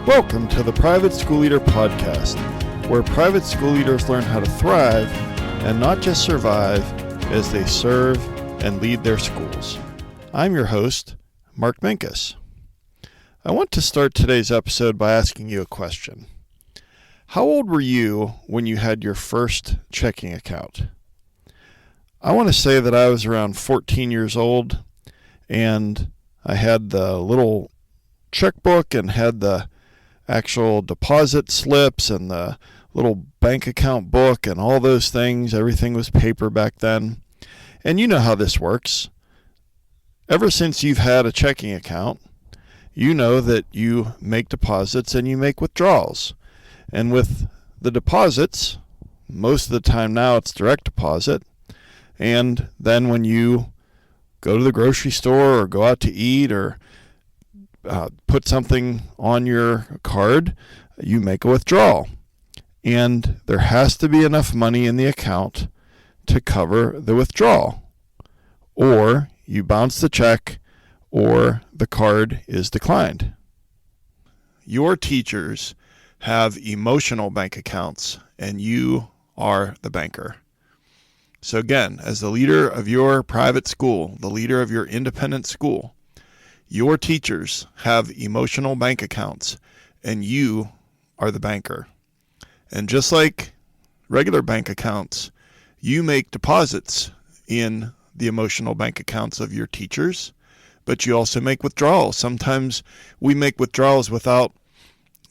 Welcome to the Private School Leader Podcast, where private school leaders learn how to thrive and not just survive as they serve and lead their schools. I'm your host, Mark Minkus. I want to start today's episode by asking you a question. How old were you when you had your first checking account? I want to say that I was around 14 years old, and I had the little checkbook and had the actual deposit slips and the little bank account book and all those things. Everything was paper back then. And you know how this works. Ever since you've had a checking account, you know that you make deposits and you make withdrawals. And with the deposits, most of the time now it's direct deposit. And then when you go to the grocery store or go out to eat or put something on your card, you make a withdrawal. And there has to be enough money in the account to cover the withdrawal. Or you bounce the check or the card is declined. Your teachers have emotional bank accounts and you are the banker. So again, as the leader of your private school, the leader of your independent school, your teachers have emotional bank accounts, and you are the banker. And just like regular bank accounts, you make deposits in the emotional bank accounts of your teachers, but you also make withdrawals. Sometimes we make withdrawals without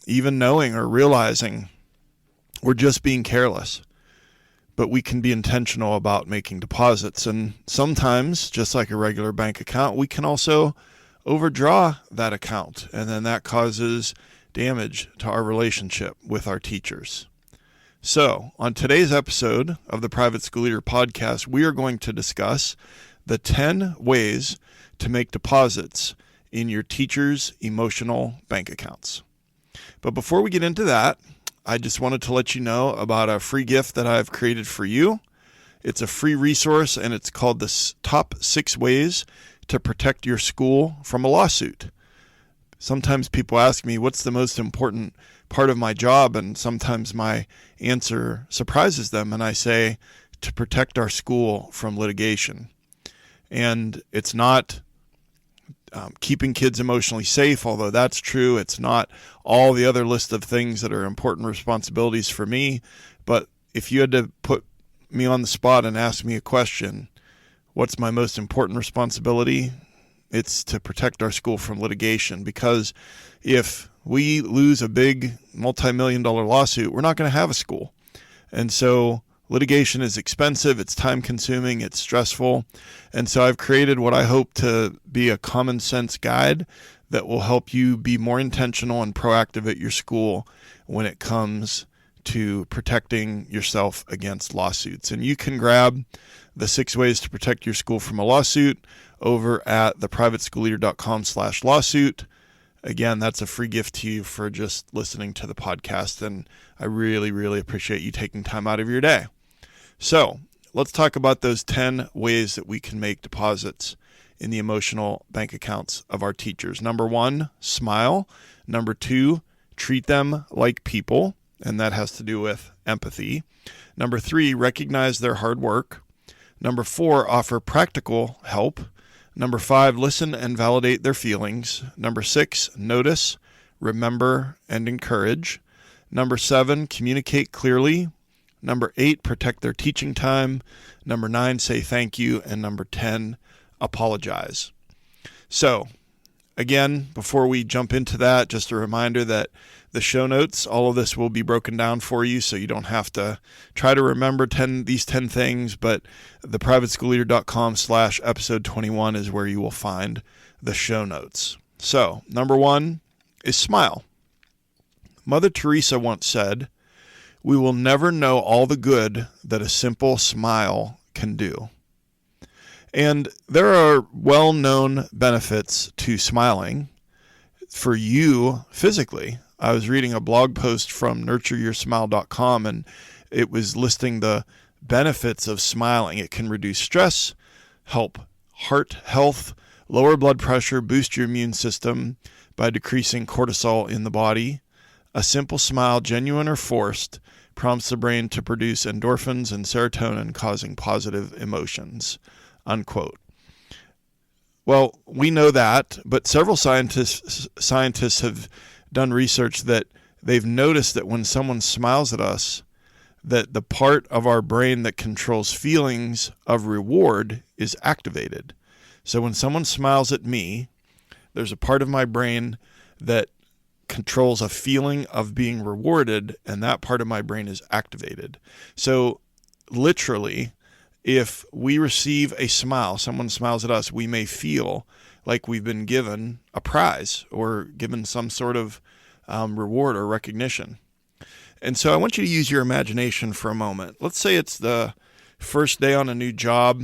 even knowing or realizing. We're just being careless. But we can be intentional about making deposits. And sometimes, just like a regular bank account, we can also overdraw that account, and then that causes damage to our relationship with our teachers. So, on today's episode of the Private School Leader Podcast, we are going to discuss the 10 ways to make deposits in your teachers' emotional bank accounts. But before we get into that, I just wanted to let you know about a free gift that I've created for you. It's a free resource, and it's called the Top 6 Ways to Protect Your School from a Lawsuit. Sometimes people ask me, what's the most important part of my job? And sometimes my answer surprises them, and I say, to protect our school from litigation. And it's not keeping kids emotionally safe, although that's true. It's not all the other list of things that are important responsibilities for me. But if you had to put me on the spot and ask me a question, what's my most important responsibility? It's to protect our school from litigation, because if we lose a big multi-million-dollar lawsuit, we're not going to have a school. And so litigation is expensive, it's time-consuming, it's stressful. And so I've created what I hope to be a common sense guide that will help you be more intentional and proactive at your school when it comes to protecting yourself against lawsuits. And you can grab the 6 ways to protect your school from a lawsuit over at theprivateschoolleader.com/lawsuit. Again, that's a free gift to you for just listening to the podcast, and I really, really appreciate you taking time out of your day. So let's talk about those 10 ways that we can make deposits in the emotional bank accounts of our teachers. Number 1, smile. Number 2, treat them like people, and that has to do with empathy. Number 3, recognize their hard work. Number 4, offer practical help. Number 5, listen and validate their feelings. Number 6, notice, remember, and encourage. Number 7, communicate clearly. Number 8, protect their teaching time. Number 9, say thank you. And number 10, apologize. So, again, before we jump into that, just a reminder that the show notes, all of this will be broken down for you, so you don't have to try to remember these 10 things, but theprivateschoolleader.com/episode 21 is where you will find the show notes. So, number 1 is smile. Mother Teresa once said, "We will never know all the good that a simple smile can do." And there are well-known benefits to smiling for you physically. I was reading a blog post from nurtureyoursmile.com, and it was listing the benefits of smiling. It can reduce stress, help heart health, lower blood pressure, boost your immune system by decreasing cortisol in the body. A simple smile, genuine or forced, prompts the brain to produce endorphins and serotonin, causing positive emotions, unquote. Well, we know that, but several scientists have done research that they've noticed that when someone smiles at us, that the part of our brain that controls feelings of reward is activated. So when someone smiles at me, there's a part of my brain that controls a feeling of being rewarded, and that part of my brain is activated. So literally, if we receive a smile, someone smiles at us, we may feel like we've been given a prize or given some sort of reward or recognition. And so I want you to use your imagination for a moment. Let's say it's the first day on a new job.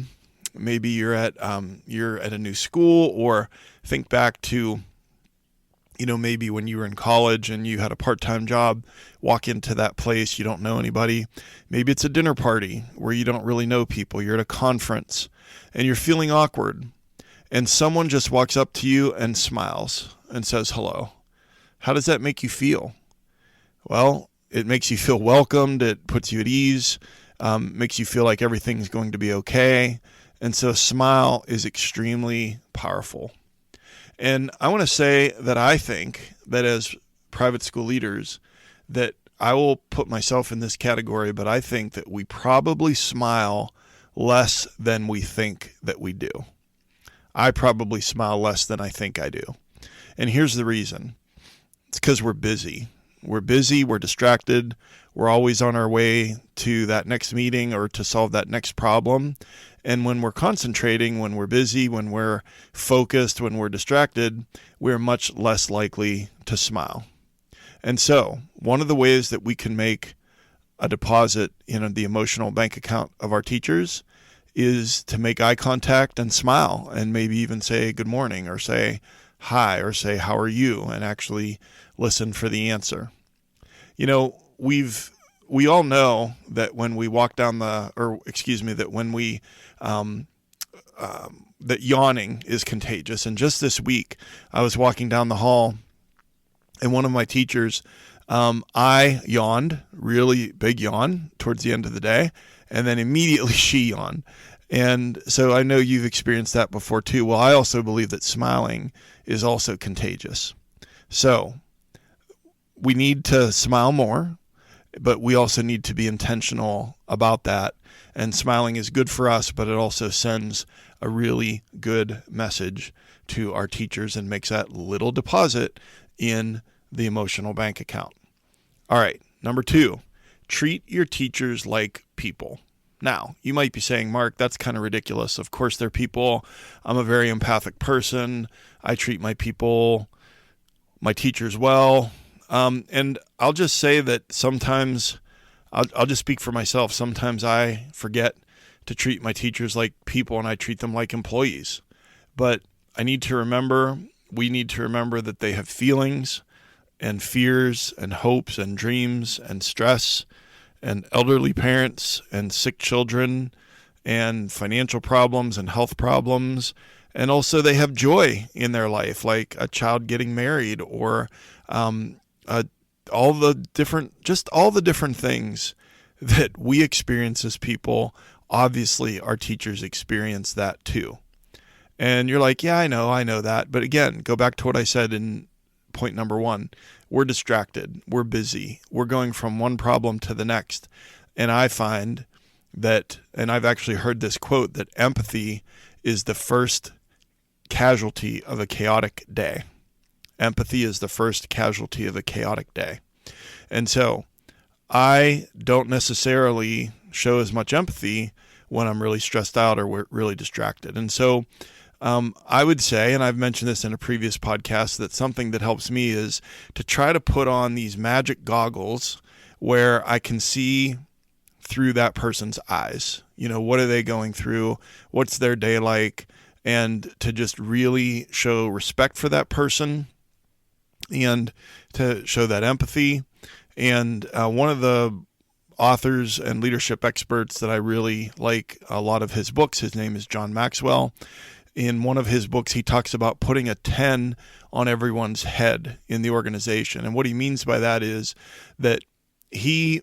Maybe you're at a new school, or think back to, maybe when you were in college and you had a part-time job, walk into that place, you don't know anybody. Maybe it's a dinner party where you don't really know people. You're at a conference and you're feeling awkward, and someone just walks up to you and smiles and says hello. How does that make you feel? Well, it makes you feel welcomed. It puts you at ease, makes you feel like everything's going to be okay. And so a smile is extremely powerful. And I want to say that I think that as private school leaders, that I will put myself in this category, but I think that we probably smile less than we think that we do. I probably smile less than I think I do. And here's the reason. It's because we're busy. We're busy, we're distracted, we're always on our way to that next meeting or to solve that next problem. And when we're concentrating, when we're busy, when we're focused, when we're distracted, we're much less likely to smile. And so one of the ways that we can make a deposit in the emotional bank account of our teachers is to make eye contact and smile, and maybe even say good morning, or say hi, or say how are you, and actually listen for the answer. We all know that when we walk down that yawning is contagious. And just this week, I was walking down the hall, and one of my teachers, I yawned, really big yawn towards the end of the day, and then immediately she yawned. And so I know you've experienced that before too. Well, I also believe that smiling is also contagious. So we need to smile more, but we also need to be intentional about that. And smiling is good for us, but it also sends a really good message to our teachers and makes that little deposit in the emotional bank account. All right, number 2, treat your teachers like people. Now, you might be saying, Mark, that's kind of ridiculous. Of course, they're people. I'm a very empathic person. I treat my teachers well. And I'll just say that sometimes, I'll just speak for myself. Sometimes I forget to treat my teachers like people, and I treat them like employees. But we need to remember that they have feelings and fears and hopes and dreams and stress and elderly parents and sick children and financial problems and health problems. And also they have joy in their life, like a child getting married, or all the different things that we experience as people. Obviously, our teachers experience that too. And you're like, yeah, I know that. But again, go back to what I said in point number 1. We're distracted. We're busy. We're going from one problem to the next. And I find that, and I've actually heard this quote, that empathy is the first casualty of a chaotic day. Empathy is the first casualty of a chaotic day. And so I don't necessarily show as much empathy when I'm really stressed out or really distracted. And so I would say, and I've mentioned this in a previous podcast, that something that helps me is to try to put on these magic goggles where I can see through that person's eyes. What are they going through? What's their day like? And to just really show respect for that person and to show that empathy. And one of the authors and leadership experts that I really like a lot of his books, his name is John Maxwell. in one of his books, he talks about putting a 10 on everyone's head in the organization. And what he means by that is that he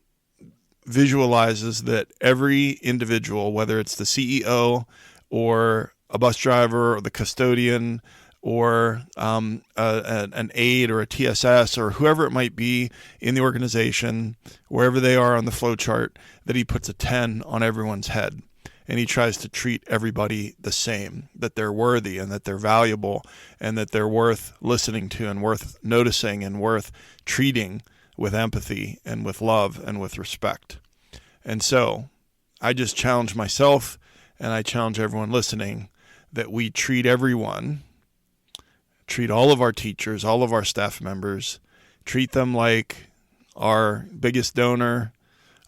visualizes that every individual, whether it's the CEO or a bus driver or the custodian or an aide or a TSS or whoever it might be in the organization, wherever they are on the flow chart, that he puts a 10 on everyone's head. And he tries to treat everybody the same, that they're worthy and that they're valuable and that they're worth listening to and worth noticing and worth treating with empathy and with love and with respect. And so I just challenge myself and I challenge everyone listening that we treat everyone, treat all of our teachers, all of our staff members, treat them like our biggest donor,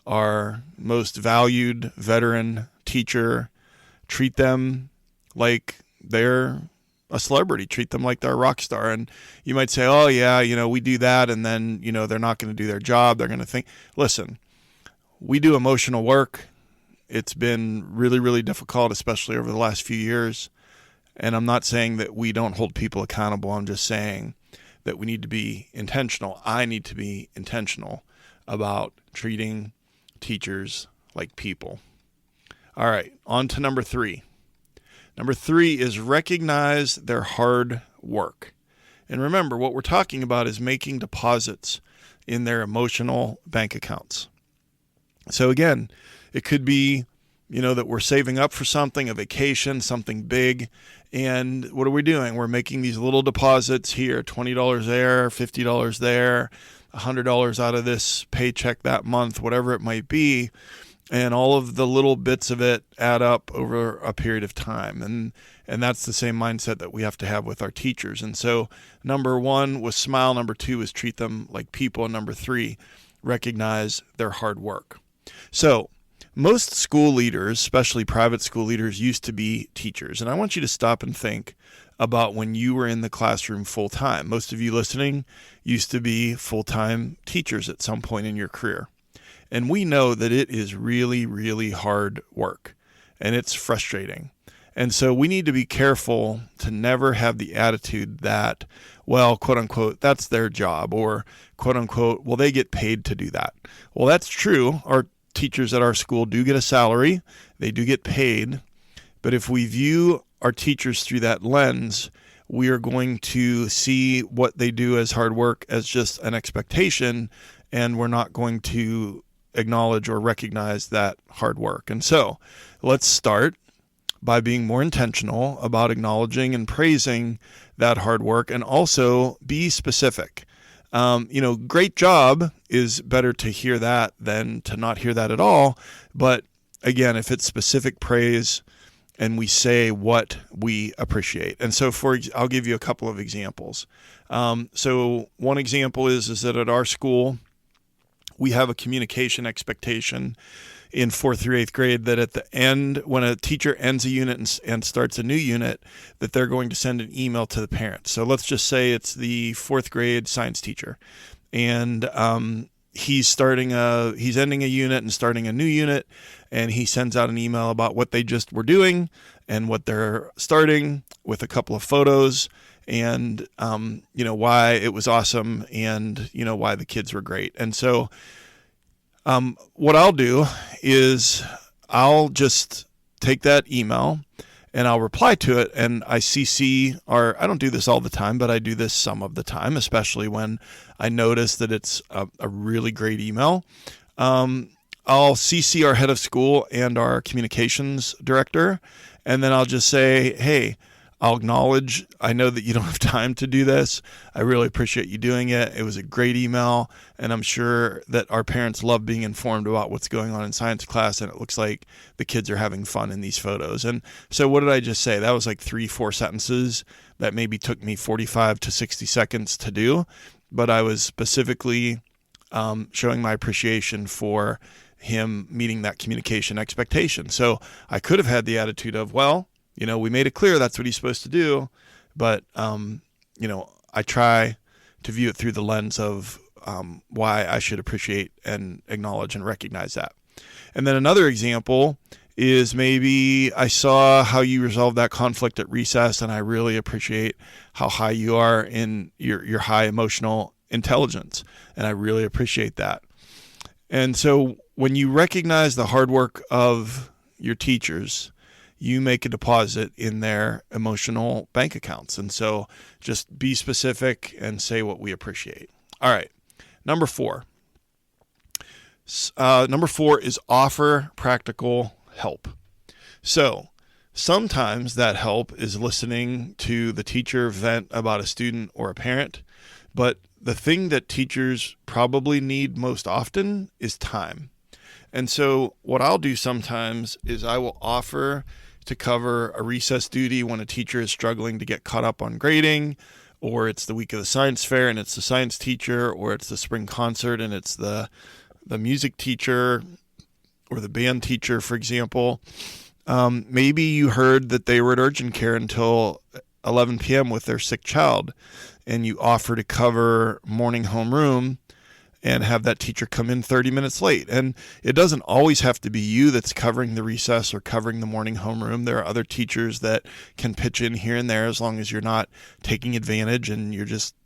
our most valued veteran teacher, treat them like they're a celebrity, treat them like they're a rock star. And you might say, oh yeah, we do that and then, they're not going to do their job. They're going to think, listen, we do emotional work. It's been really, really difficult, especially over the last few years. And I'm not saying that we don't hold people accountable. I'm just saying that we need to be intentional. I need to be intentional about treating teachers like people. All right, on to number 3. Number 3 is recognize their hard work. And remember, what we're talking about is making deposits in their emotional bank accounts. So again, it could be, that we're saving up for something, a vacation, something big. And what are we doing? We're making these little deposits here, $20 there, $50 there, $100 out of this paycheck that month, whatever it might be. And all of the little bits of it add up over a period of time. And that's the same mindset that we have to have with our teachers. And so number 1 was smile. Number 2 is treat them like people. And number 3, recognize their hard work. So most school leaders, especially private school leaders, used to be teachers. And I want you to stop and think about when you were in the classroom full time. Most of you listening used to be full-time teachers at some point in your career. And we know that it is really, really hard work and it's frustrating. And so we need to be careful to never have the attitude that, well, quote unquote, that's their job, or quote unquote, well, they get paid to do that. Well, that's true. Our teachers at our school do get a salary. They do get paid. But if we view our teachers through that lens, we are going to see what they do as hard work as just an expectation, and we're not going to acknowledge or recognize that hard work. And so let's start by being more intentional about acknowledging and praising that hard work, and also be specific. Great job is better to hear that than to not hear that at all. But again, if it's specific praise and we say what we appreciate. And so I'll give you a couple of examples. So one example is that at our school, we have a communication expectation in 4th through 8th grade that at the end, when a teacher ends a unit and starts a new unit, that they're going to send an email to the parents. So let's just say it's the 4th grade science teacher, and he's ending a unit and starting a new unit, and he sends out an email about what they just were doing and what they're starting, with a couple of photos, and why it was awesome, and why the kids were great. And so what I'll do is I'll just take that email and I'll reply to it, and I CC, or I don't do this all the time, but I do this some of the time, especially when I notice that it's a really great email. I'll CC our head of school and our communications director, and then I'll just say, hey, I'll acknowledge, I know that you don't have time to do this. I really appreciate you doing it. It was a great email, and I'm sure that our parents love being informed about what's going on in science class, and it looks like the kids are having fun in these photos. And so what did I just say? That was like 3-4 sentences that maybe took me 45 to 60 seconds to do, but I was specifically showing my appreciation for him meeting that communication expectation. So I could have had the attitude of, well, we made it clear that's what he's supposed to do, but, I try to view it through the lens of why I should appreciate and acknowledge and recognize that. And then another example is maybe I saw how you resolved that conflict at recess, and I really appreciate how high you are in your high emotional intelligence, and I really appreciate that. And so when you recognize the hard work of your teachers, you make a deposit in their emotional bank accounts. And so just be specific and say what we appreciate. All right. Number 4. Number 4 is offer practical help. So sometimes that help is listening to the teacher vent about a student or a parent, but the thing that teachers probably need most often is time. And so what I'll do sometimes is I will offer to cover a recess duty when a teacher is struggling to get caught up on grading, or it's the week of the science fair and it's the science teacher, or it's the spring concert and it's the music teacher or the band teacher, for example. Maybe you heard that they were at urgent care until 11 p.m. with their sick child, and you offer to cover morning homeroom and have that teacher come in 30 minutes late. And it doesn't always have to be you that's covering the recess or covering the morning homeroom. There are other teachers that can pitch in here and there, as long as you're not taking advantage and you're just,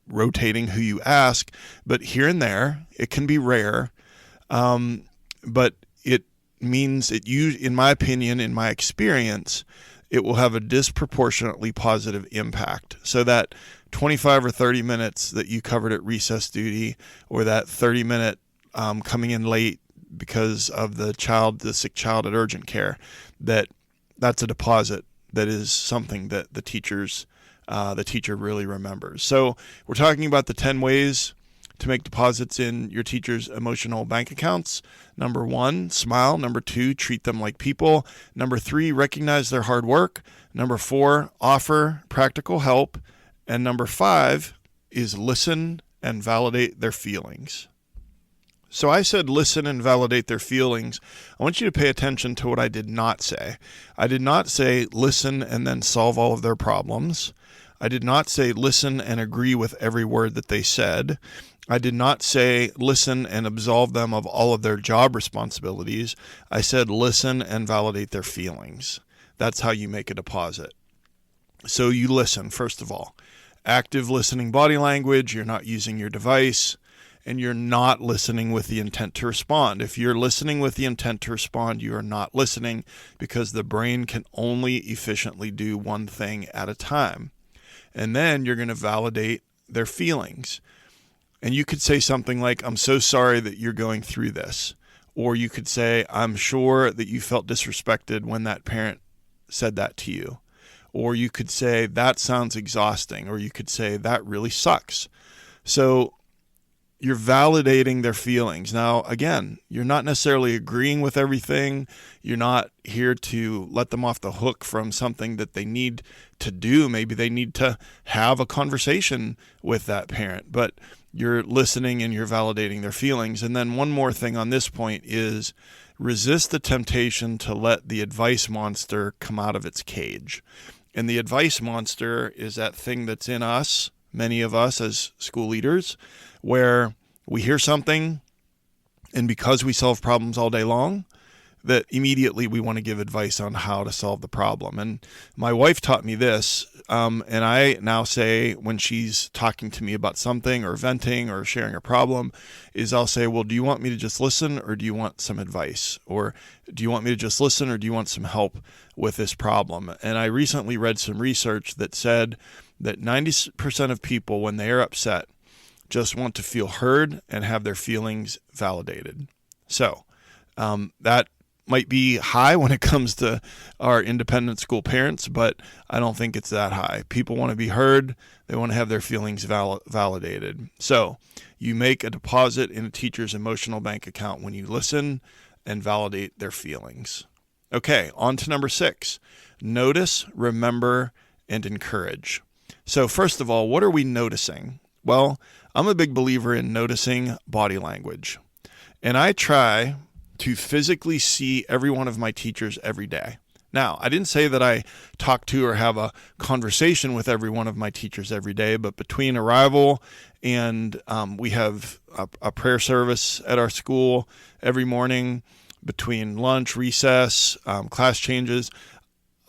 rotating who you ask. But here and there, it can be rare. But it means in my opinion, in my experience, it will have a disproportionately positive impact. So that 25 or 30 minutes that you covered at recess duty, or that 30-minute coming in late because of the sick child at urgent care, that's a deposit that is something that the teacher really remembers. So we're talking about the 10 ways to make deposits in your teacher's emotional bank accounts. Number 1, smile. Number 2, treat them like people. Number 3, recognize their hard work. Number 4, offer practical help. And number 5 is listen and validate their feelings. So I said listen and validate their feelings. I want you to pay attention to what I did not say. I did not say listen and then solve all of their problems. I did not say listen and agree with every word that they said. I did not say listen and absolve them of all of their job responsibilities. I said listen and validate their feelings. That's how you make a deposit. So you listen, first of all. Active listening body language, you're not using your device, and you're not listening with the intent to respond. If you're listening with the intent to respond, you are not listening, because the brain can only efficiently do one thing at a time. And then you're going to validate their feelings. And you could say something like, I'm so sorry that you're going through this. Or you could say, I'm sure that you felt disrespected when that parent said that to you. Or you could say, that sounds exhausting. Or you could say, that really sucks. So you're validating their feelings. Now, again, you're not necessarily agreeing with everything. You're not here to let them off the hook from something that they need to do. Maybe they need to have a conversation with that parent, but you're listening and you're validating their feelings. And then one more thing on this point is resist the temptation to let the advice monster come out of its cage. And the advice monster is that thing that's in us, many of us as school leaders, where we hear something, and because we solve problems all day long, that immediately we want to give advice on how to solve the problem. And my wife taught me this, and I now say when she's talking to me about something or venting or sharing a problem, is I'll say, well, do you want me to just listen, or do you want some advice? Or do you want me to just listen, or do you want some help with this problem? And I recently read some research that said that 90% of people, when they are upset, just want to feel heard and have their feelings validated. So that might be high when it comes to our independent school parents, but I don't think it's that high. People want to be heard. They want to have their feelings validated. So you make a deposit in a teacher's emotional bank account when you listen and validate their feelings. Okay, on to number 6. Notice, remember, and encourage. So first of all, what are we noticing? Well, I'm a big believer in noticing body language. And I try to physically see every one of my teachers every day. Now, I didn't say that I talk to or have a conversation with every one of my teachers every day, but between arrival and we have a prayer service at our school every morning. between lunch, recess, class changes.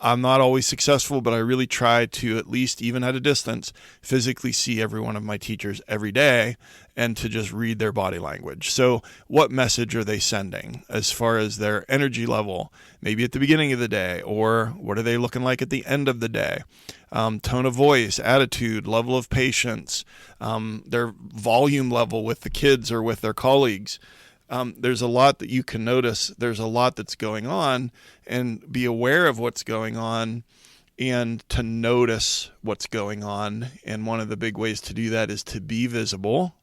I'm not always successful, but I really try to, at least even at a distance, physically see every one of my teachers every day and to just read their body language. So what message are they sending as far as their energy level, maybe at the beginning of the day, or what are they looking like at the end of the day? Tone of voice, attitude, level of patience, their volume level with the kids or with their colleagues. There's a lot that you can notice. There's a lot that's going on, and be aware of what's going on and to notice what's going on. And one of the big ways to do that is to be visible.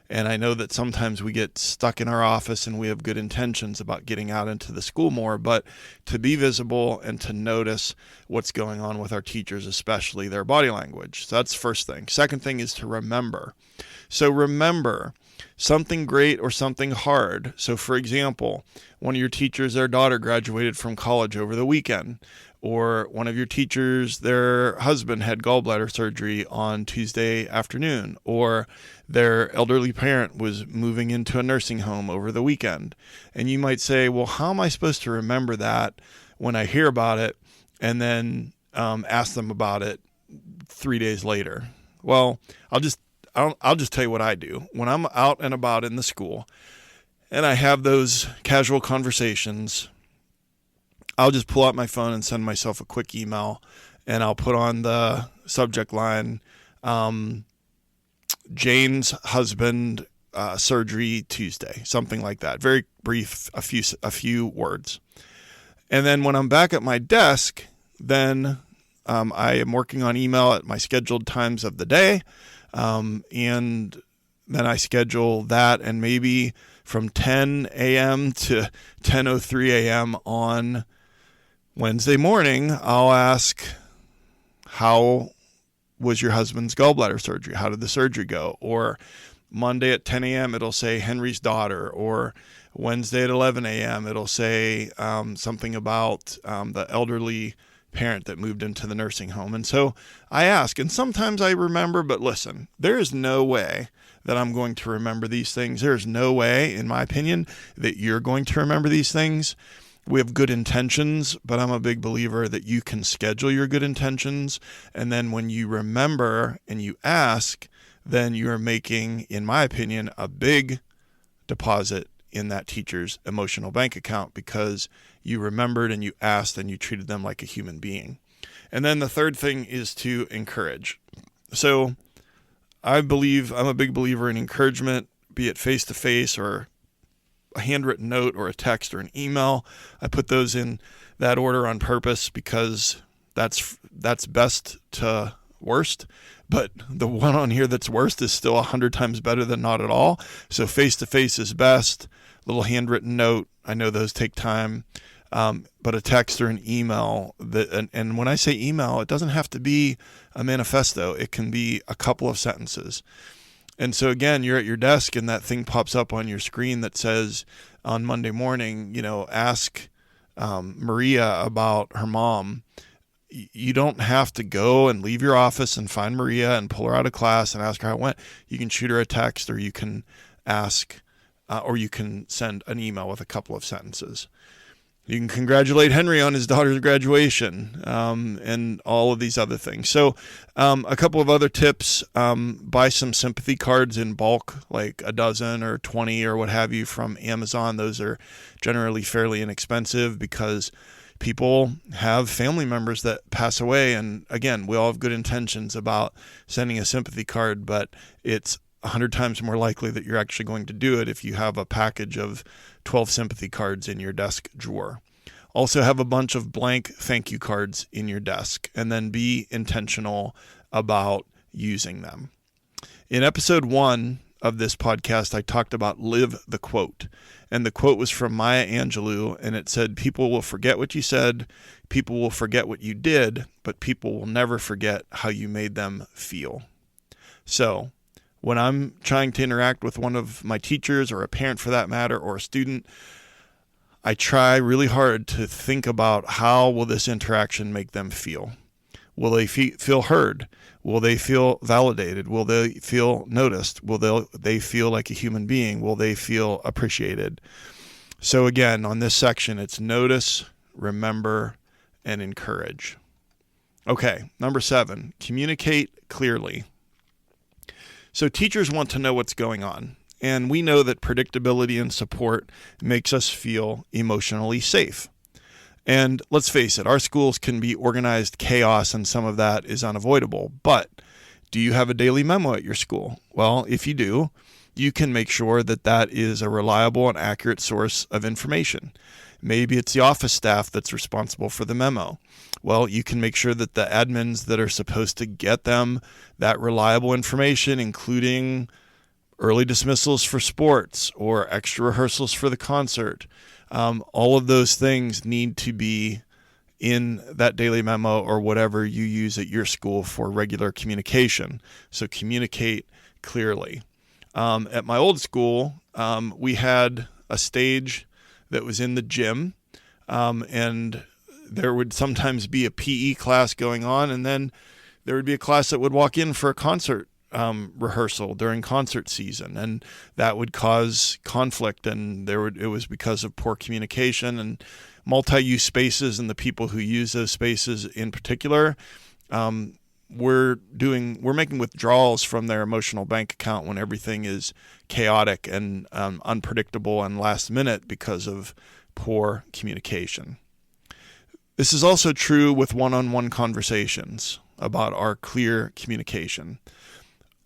And I know that sometimes we get stuck in our office and we have good intentions about getting out into the school more, but to be visible and to notice what's going on with our teachers, especially their body language. So that's the first thing. Second thing is to remember. So remember something great or something hard. So for example, one of your teachers, their daughter graduated from college over the weekend, or one of your teachers, their husband had gallbladder surgery on Tuesday afternoon, or their elderly parent was moving into a nursing home over the weekend. And you might say, well, how am I supposed to remember that when I hear about it and then ask them about it 3 days later? Well, I'll just tell you what I do. When I'm out and about in the school and I have those casual conversations, I'll just pull out my phone and send myself a quick email, and I'll put on the subject line, Jane's husband surgery Tuesday, something like that. Very brief, a few words. And then when I'm back at my desk, then I am working on email at my scheduled times of the day. And then I schedule that, and maybe from 10 a.m. to 10:03 a.m. on Wednesday morning, I'll ask, how was your husband's gallbladder surgery? How did the surgery go? Or Monday at 10 a.m., it'll say Henry's daughter. Or Wednesday at 11 a.m., it'll say something about the elderly parent that moved into the nursing home. And so I ask, and sometimes I remember, but listen, there is no way that I'm going to remember these things. There is no way, in my opinion, that you're going to remember these things. We have good intentions, but I'm a big believer that you can schedule your good intentions. And then when you remember and you ask, then you're making, in my opinion, a big deposit in that teacher's emotional bank account because you remembered and you asked and you treated them like a human being. And then the third thing is to encourage. So I'm a big believer in encouragement, be it face-to-face or a handwritten note or a text or an email. I put those in that order on purpose because that's best to worst. But the one on here that's worst is still 100 times better than not at all. So face-to-face is best. Little handwritten note, I know those take time. But a text or an email, and when I say email, it doesn't have to be a manifesto. It can be a couple of sentences. And so again, you're at your desk and that thing pops up on your screen that says on Monday morning, ask Maria about her mom. You don't have to go and leave your office and find Maria and pull her out of class and ask her how it went. You can shoot her a text, or you can ask, or you can send an email with a couple of sentences. You can congratulate Henry on his daughter's graduation, and all of these other things. So a couple of other tips, buy some sympathy cards in bulk, like a dozen or 20 or what have you from Amazon. Those are generally fairly inexpensive because people have family members that pass away. And again, we all have good intentions about sending a sympathy card, but it's 100 times more likely that you're actually going to do it if you have a package of 12 sympathy cards in your desk drawer. Also have a bunch of blank thank you cards in your desk, and then be intentional about using them. In episode 1 of this podcast, I talked about live the quote. And the quote was from Maya Angelou, and it said, people will forget what you said, people will forget what you did, but people will never forget how you made them feel. So when I'm trying to interact with one of my teachers, or a parent for that matter, or a student, I try really hard to think about how will this interaction make them feel. Will they feel heard? Will they feel validated? Will they feel noticed? Will they feel like a human being? Will they feel appreciated? So again, on this section, it's notice, remember, and encourage. Okay, number 7, communicate clearly. So teachers want to know what's going on, and we know that predictability and support makes us feel emotionally safe. And let's face it, our schools can be organized chaos, and some of that is unavoidable. But do you have a daily memo at your school? Well, if you do, you can make sure that that is a reliable and accurate source of information. Maybe it's the office staff that's responsible for the memo. Well, you can make sure that the admins that are supposed to get them that reliable information, including early dismissals for sports or extra rehearsals for the concert, all of those things need to be in that daily memo or whatever you use at your school for regular communication. So communicate clearly. At my old school, we had a stage that was in the gym, and there would sometimes be a PE class going on, and then there would be a class that would walk in for a concert rehearsal during concert season, and that would cause conflict, and it was because of poor communication and multi-use spaces, and the people who use those spaces in particular we're making withdrawals from their emotional bank account when everything is chaotic and unpredictable and last minute because of poor communication. This is also true with one-on-one conversations about our clear communication.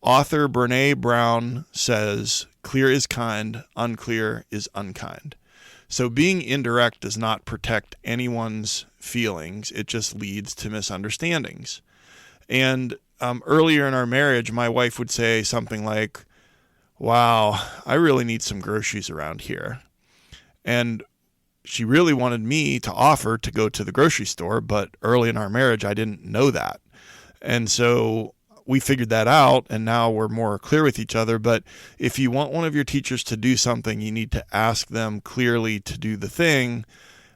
Author Brené Brown says, "Clear is kind, unclear is unkind." So being indirect does not protect anyone's feelings. It just leads to misunderstandings. And earlier in our marriage, my wife would say something like, "Wow, I really need some groceries around here." And she really wanted me to offer to go to the grocery store, but early in our marriage, I didn't know that. And so we figured that out, and now we're more clear with each other. But if you want one of your teachers to do something, you need to ask them clearly to do the thing,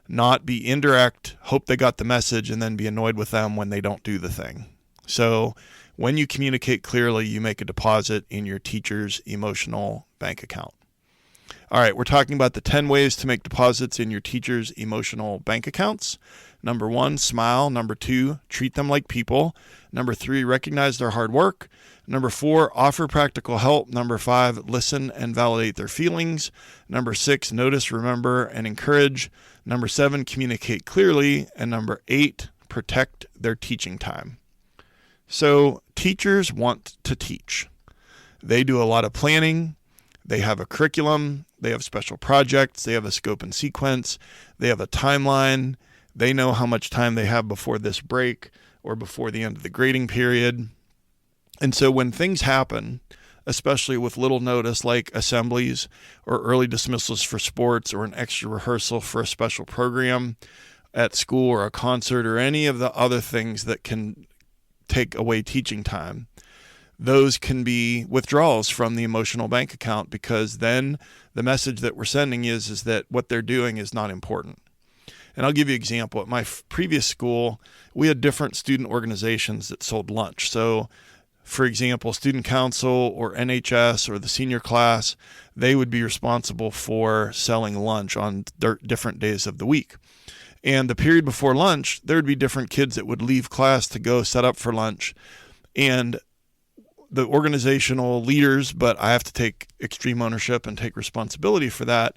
not be indirect, hope they got the message, and then be annoyed with them when they don't do the thing. So when you communicate clearly, you make a deposit in your teacher's emotional bank account. All right, we're talking about the 10 ways to make deposits in your teacher's emotional bank accounts. Number 1, smile. Number 2, treat them like people. Number 3, recognize their hard work. Number 4, offer practical help. Number 5, listen and validate their feelings. Number 6, notice, remember, and encourage. Number 7, communicate clearly. And number 8, protect their teaching time. So teachers want to teach. They do a lot of planning. They have a curriculum. They have special projects. They have a scope and sequence. They have a timeline. They know how much time they have before this break or before the end of the grading period. And so when things happen, especially with little notice like assemblies or early dismissals for sports or an extra rehearsal for a special program at school or a concert or any of the other things that can take away teaching time, those can be withdrawals from the emotional bank account, because then the message that we're sending is that what they're doing is not important. And I'll give you an example. At my previous school, we had different student organizations that sold lunch. So, for example, student council or NHS or the senior class, they would be responsible for selling lunch on different days of the week. And the period before lunch, there would be different kids that would leave class to go set up for lunch. And the organizational leaders, but I have to take extreme ownership and take responsibility for that,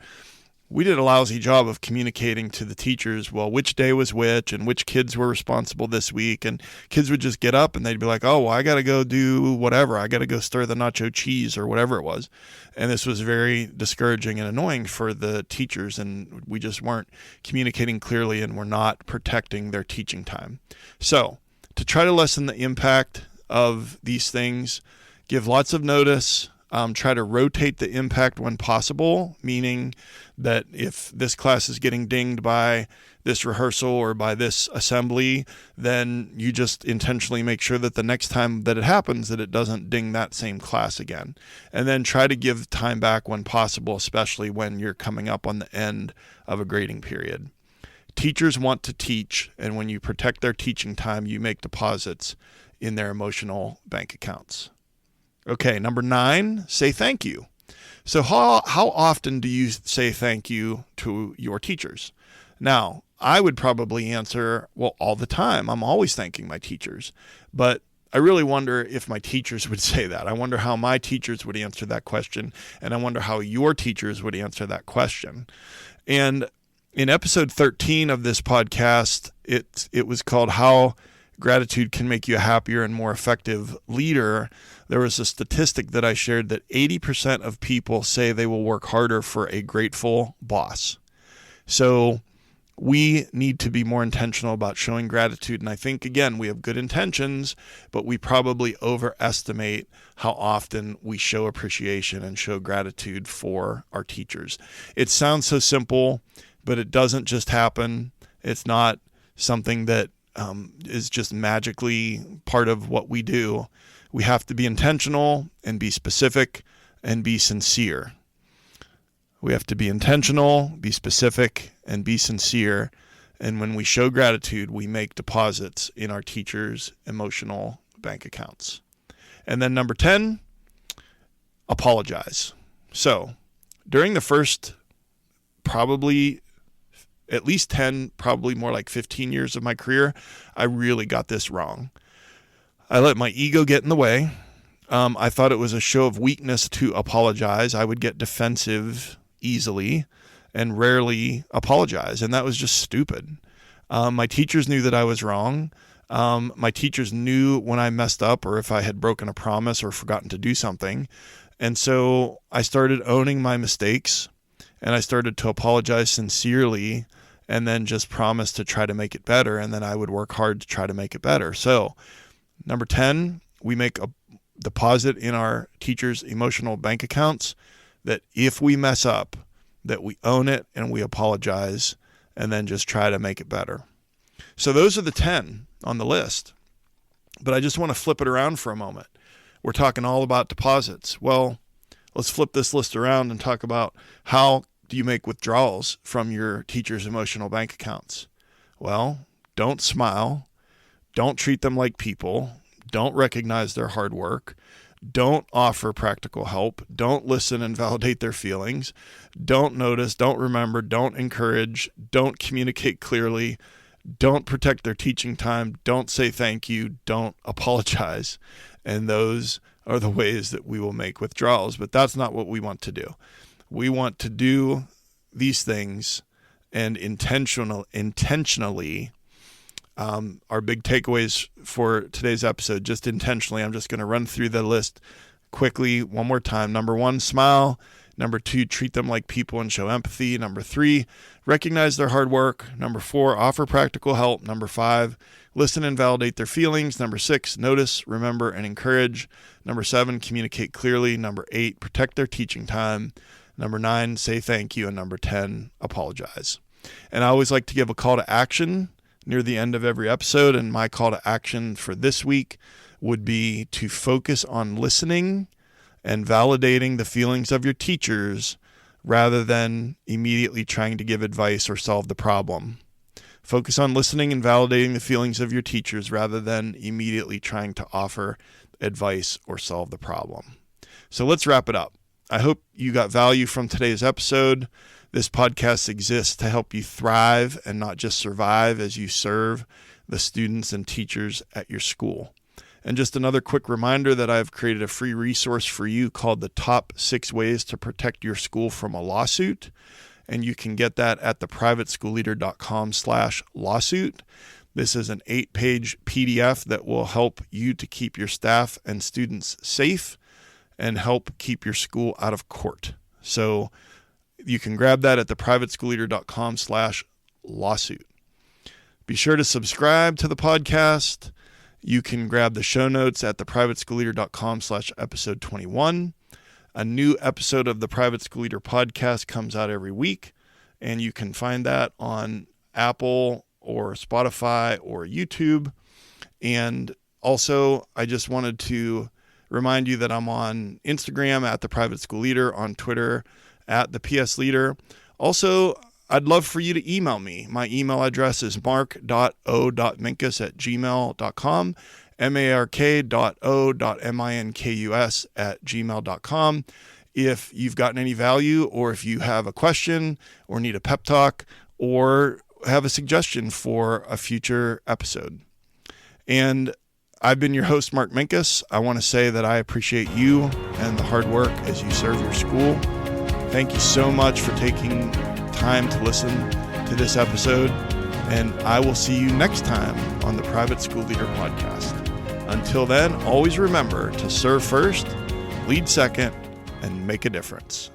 we did a lousy job of communicating to the teachers, well, which day was which and which kids were responsible this week. And kids would just get up and they'd be like, "Oh, well, I got to go do whatever. I got to go stir the nacho cheese," or whatever it was. And this was very discouraging and annoying for the teachers. And we just weren't communicating clearly and we're not protecting their teaching time. So to try to lessen the impact of these things, give lots of notice. Try to rotate the impact when possible, meaning that if this class is getting dinged by this rehearsal or by this assembly, then you just intentionally make sure that the next time that it happens, that it doesn't ding that same class again. And then try to give time back when possible, especially when you're coming up on the end of a grading period. Teachers want to teach, and when you protect their teaching time, you make deposits in their emotional bank accounts. Okay, number 9, say thank you. So how often do you say thank you to your teachers? Now, I would probably answer, well, all the time. I'm always thanking my teachers. But I really wonder if my teachers would say that. I wonder how my teachers would answer that question. And I wonder how your teachers would answer that question. And in episode 13 of this podcast, it was called How Gratitude Can Make You a Happier and More Effective Leader. There was a statistic that I shared that 80% of people say they will work harder for a grateful boss. So we need to be more intentional about showing gratitude. And I think, again, we have good intentions, but we probably overestimate how often we show appreciation and show gratitude for our teachers. It sounds so simple, but it doesn't just happen. It's not something that is just magically part of what we do. We have to be intentional and be specific and be sincere. We have to be intentional, be specific, and be sincere. And when we show gratitude, we make deposits in our teachers' emotional bank accounts. And then number 10, apologize. So during the first probably at least 10, probably more like 15 years of my career, I really got this wrong. I let my ego get in the way. I thought it was a show of weakness to apologize. I would get defensive easily and rarely apologize, and that was just stupid. My teachers knew that I was wrong. My teachers knew when I messed up or if I had broken a promise or forgotten to do something. And so I started owning my mistakes, and I started to apologize sincerely and then just promise to try to make it better. And then I would work hard to try to make it better. So number 10, we make a deposit in our teachers' emotional bank accounts that if we mess up, that we own it and we apologize and then just try to make it better. So those are the 10 on the list. But I just want to flip it around for a moment. We're talking all about deposits. Well, let's flip this list around and talk about how do you make withdrawals from your teacher's emotional bank accounts? Well, don't smile. Don't treat them like people. Don't recognize their hard work. Don't offer practical help. Don't listen and validate their feelings. Don't notice. Don't remember. Don't encourage. Don't communicate clearly. Don't protect their teaching time. Don't say thank you. Don't apologize. And those are the ways that we will make withdrawals. But that's not what we want to do. We want to do these things and intentionally, our big takeaways for today's episode, just intentionally, I'm just going to run through the list quickly one more time. Number 1, smile. Number 2, treat them like people and show empathy. Number 3, recognize their hard work. Number 4, offer practical help. Number 5, listen and validate their feelings. Number 6, notice, remember, and encourage. Number 7, communicate clearly. Number 8, protect their teaching time. Number 9, say thank you. And number 10, apologize. And I always like to give a call to action near the end of every episode. And my call to action for this week would be to focus on listening and validating the feelings of your teachers rather than immediately trying to give advice or solve the problem. Focus on listening and validating the feelings of your teachers rather than immediately trying to offer advice or solve the problem. So let's wrap it up. I hope you got value from today's episode. This podcast exists to help you thrive and not just survive as you serve the students and teachers at your school. And just another quick reminder that I've created a free resource for you called the Top 6 Ways to Protect Your School from a Lawsuit. And you can get that at theprivateschoolleader.com/lawsuit. This is an 8-page PDF that will help you to keep your staff and students safe and help keep your school out of court. So you can grab that at theprivateschoolleader.com/lawsuit. Be sure to subscribe to the podcast. You can grab the show notes at theprivateschoolleader.com/episode 21. A new episode of the Private School Leader podcast comes out every week, and you can find that on Apple or Spotify or YouTube. And also, I just wanted to remind you that I'm on Instagram at the Private School Leader, on Twitter at the PS Leader. Also, I'd love for you to email me. My email address is mark.o.minkus@gmail.com, mark.o.minkus@gmail.com. if you've gotten any value, or if you have a question or need a pep talk or have a suggestion for a future episode. And I've been your host, Mark Minkus. I want to say that I appreciate you and the hard work as you serve your school. Thank you so much for taking time to listen to this episode, and I will see you next time on the Private School Leader Podcast. Until then, always remember to serve first, lead second, and make a difference.